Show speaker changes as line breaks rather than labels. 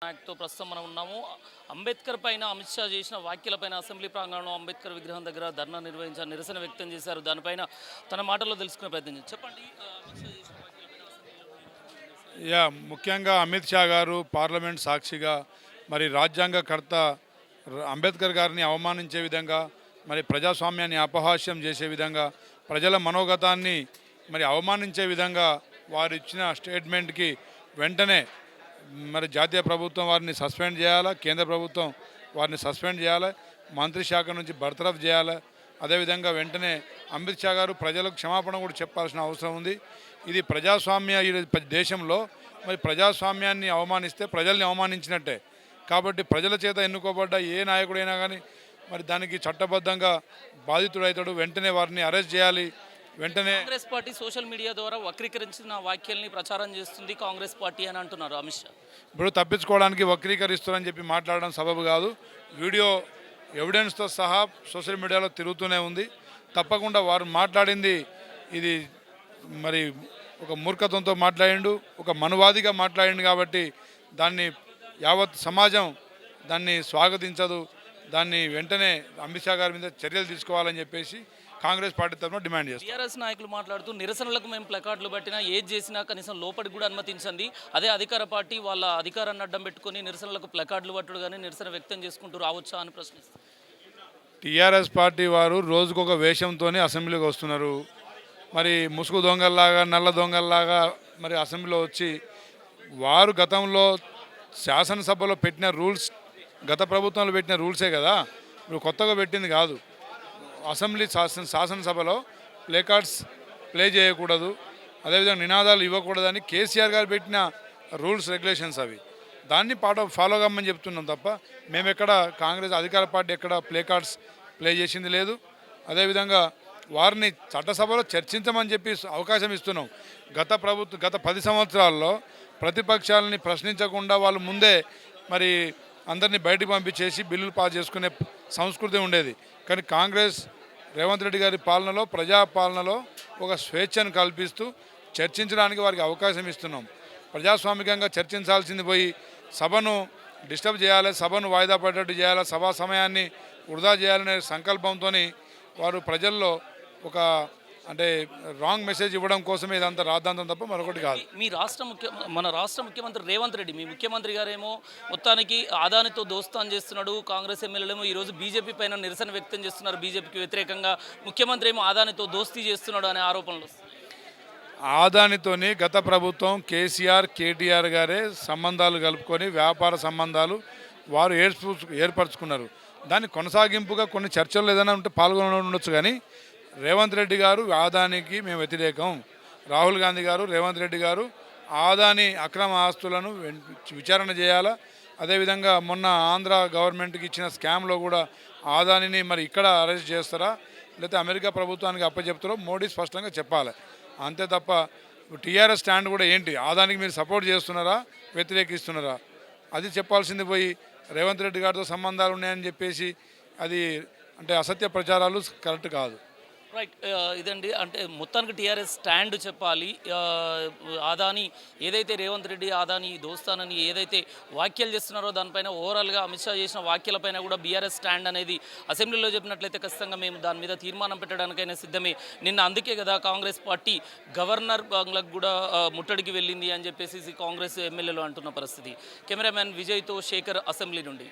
నాయక్తో ప్రస్తుతం మనం ఉన్నాము. అంబేద్కర్ పైన అమిత్ షా చేసిన వ్యాఖ్యలపైన అసెంబ్లీ ప్రాంగణంలో అంబేద్కర్ విగ్రహం దగ్గర ధర్నా నిర్వహించారు, నిరసన వ్యక్తం చేశారు. దానిపైన తన మాటల్లో తెలుసుకునే ప్రయత్నం చేశారు. చెప్పండి, అమిత్ షా చేసిన వ్యాఖ్యలపైన అసెంబ్లీలో
యా ముఖ్యంగా అమిత్ షా గారు పార్లమెంట్ సాక్షిగా మరి రాజ్యాంగకర్త అంబేద్కర్ గారిని అవమానించే విధంగా, మరి ప్రజాస్వామ్యాన్ని అపహాస్యం చేసే విధంగా, ప్రజల మనోగతాన్ని మరి అవమానించే విధంగా వారు ఇచ్చిన స్టేట్మెంట్కి వెంటనే మరి జాతీయ ప్రభుత్వం వారిని సస్పెండ్ చేయాలా, కేంద్ర ప్రభుత్వం వారిని సస్పెండ్ చేయాలి, మంత్రి శాఖ నుంచి బర్తరఫ్ చేయాలి. అదేవిధంగా వెంటనే అమిత్ షా గారు ప్రజలకు క్షమాపణ కూడా చెప్పాల్సిన అవసరం ఉంది. ఇది ప్రజాస్వామ్య ఈ దేశంలో మరి ప్రజాస్వామ్యాన్ని అవమానిస్తే ప్రజల్ని అవమానించినట్టే. కాబట్టి ప్రజల చేత ఎన్నుకోబడ్డ ఏ నాయకుడైనా కానీ మరి దానికి చట్టబద్ధంగా బాధితుడవుతాడు. వెంటనే వారిని అరెస్ట్ చేయాలి. వెంటనే
కాంగ్రెస్ పార్టీ సోషల్ మీడియా ద్వారా వక్రీకరించిన వ్యాఖ్యల్ని ప్రచారం చేస్తుంది కాంగ్రెస్ పార్టీ అని అంటున్నారు అమిత్ షా.
ఇప్పుడు తప్పించుకోవడానికి వక్రీకరిస్తారని చెప్పి మాట్లాడడం సబబు కాదు. వీడియో ఎవిడెన్స్తో సహా సోషల్ మీడియాలో తిరుగుతూనే ఉంది. తప్పకుండా వారు మాట్లాడింది ఇది మరి ఒక మూర్ఖత్వంతో మాట్లాడిండు, ఒక మనువాదిగా మాట్లాడిండు. కాబట్టి దాన్ని యావత్ సమాజం దాన్ని స్వాగతించదు. దాన్ని వెంటనే అమిత్ షా గారి మీద చర్యలు తీసుకోవాలని చెప్పేసి కాంగ్రెస్ పార్టీ తరఫున డిమాండ్ చేస్తారు.
టీఆర్ఎస్ నాయకులు మాట్లాడుతూ నిరసనలకు మేము ప్లకార్డులు పట్టినా ఏది చేసినా కనీసం లోపలికి కూడా అనుమతించండి. అదే అధికార పార్టీ వాళ్ళ అధికారాన్ని అడ్డం పెట్టుకుని నిరసనలకు ప్లకార్డులు పట్టుడు కానీ నిరసన వ్యక్తం చేసుకుంటూ రావచ్చా అని ప్రశ్నిస్తారు.
టీఆర్ఎస్ పార్టీ వారు రోజుకొక వేషంతోనే అసెంబ్లీకి వస్తున్నారు. మరి ముసుగు దొంగల్లాగా, నల్ల దొంగల్లాగా మరి అసెంబ్లీలో వచ్చి వారు గతంలో శాసనసభలో పెట్టిన రూల్స్, గత ప్రభుత్వంలో పెట్టిన రూల్సే కదా, ఇప్పుడు కొత్తగా పెట్టింది కాదు. అసెంబ్లీ శాసనసభలో ప్లే కార్డ్స్ ప్లే చేయకూడదు, అదేవిధంగా నినాదాలు ఇవ్వకూడదని కేసీఆర్ గారు పెట్టిన రూల్స్ రెగ్యులేషన్స్ అవి. దాన్ని ఫాలో కమ్మని చెప్తున్నాం తప్ప మేము ఎక్కడ కాంగ్రెస్ అధికార పార్టీ ఎక్కడ ప్లే కార్డ్స్ ప్లే చేసింది లేదు. అదేవిధంగా వారిని చట్టసభలో చర్చించమని చెప్పి అవకాశం ఇస్తున్నాం. గత 10 సంవత్సరాల్లో ప్రతిపక్షాలని ప్రశ్నించకుండా వాళ్ళు ముందే మరి అందరినీ బయటకు పంపించేసి బిల్లులు పాస్ చేసుకునే సంస్కృతి ఉండేది. కానీ కాంగ్రెస్ రేవంత్ రెడ్డి గారి పాలనలో, ప్రజాపాలనలో ఒక స్వేచ్ఛను కల్పిస్తూ చర్చించడానికి వారికి అవకాశం ఇస్తున్నాం. ప్రజాస్వామికంగా చర్చించాల్సింది పోయి సభను డిస్టర్బ్ చేయాలి, సభను వాయిదా పడేటట్టు చేయాలి, సభా సమయాన్ని వృధా చేయాలనే సంకల్పంతో వారు ప్రజల్లో ఒక అంటే రాంగ్ మెసేజ్ ఇవ్వడం కోసమే ఇదంతా రాద్ధాంతం తప్ప మరొకటి కాదు.
మన రాష్ట్ర ముఖ్యమంత్రి రేవంత్ రెడ్డి, మీ ముఖ్యమంత్రి గారేమో మొత్తానికి ఆదానితో దోస్తాన్ చేస్తున్నాడు, కాంగ్రెస్ ఎమ్మెల్యేలేమో ఈరోజు బీజేపీ పైన నిరసన వ్యక్తం చేస్తున్నారు, బీజేపీకి వ్యతిరేకంగా. ముఖ్యమంత్రి ఏమో ఆదానితో దోస్తీ చేస్తున్నాడు అనే ఆరోపణలు.
ఆదానితోని గత ప్రభుత్వం కేసీఆర్, కేటీఆర్ గారే సంబంధాలు కలుపుకొని వ్యాపార సంబంధాలు వారు ఏర్పరచుకున్నారు. దాని కొనసాగింపుగా కొన్ని చర్చలు ఏదైనా ఉంటే పాల్గొన ఉండొచ్చు. కానీ రేవంత్ రెడ్డి గారు ఆదానికి మేము వ్యతిరేకం, రాహుల్ గాంధీ గారు, రేవంత్ రెడ్డి గారు ఆదాని అక్రమ ఆస్తులను విచారణ చేయాలా. అదేవిధంగా మొన్న ఆంధ్ర గవర్నమెంట్కి ఇచ్చిన స్కామ్లో కూడా ఆదానిని మరి ఇక్కడ అరెస్ట్ చేస్తారా లేకపోతే అమెరికా ప్రభుత్వానికి అప్పచెప్తారో మోడీ స్పష్టంగా చెప్పాలి. అంతే తప్ప టీఆర్ఎస్ స్టాండ్ కూడా ఏంటి, ఆదానికి మీరు సపోర్ట్ చేస్తున్నారా, వ్యతిరేకిస్తున్నారా, అది చెప్పాల్సింది పోయి రేవంత్ రెడ్డి గారితో సంబంధాలు ఉన్నాయని చెప్పేసి అది అంటే అసత్య ప్రచారాలు కరెక్ట్ కాదు.
రైట్, ఇదండి. అంటే మొత్తానికి టీఆర్ఎస్ స్టాండ్ చెప్పాలి. ఆదాని ఏదైతే రేవంత్ రెడ్డి ఆదాని దోస్తానని ఏదైతే వ్యాఖ్యలు చేస్తున్నారో దానిపైన ఓవరాల్గా అమిత్ షా చేసిన వ్యాఖ్యలపైన కూడా బీఆర్ఎస్ స్టాండ్ అనేది అసెంబ్లీలో చెప్పినట్లయితే ఖచ్చితంగా మేము దాని మీద తీర్మానం పెట్టడానికైనా సిద్ధమే. నిన్న అందుకే కదా కాంగ్రెస్ పార్టీ గవర్నర్ బంగ్లాకు కూడా ముట్టడికి వెళ్ళింది అని చెప్పేసి కాంగ్రెస్ ఎమ్మెల్యేలు అంటున్న పరిస్థితి. కెమెరామ్యాన్ విజయ్తో శేఖర్, అసెంబ్లీ నుండి.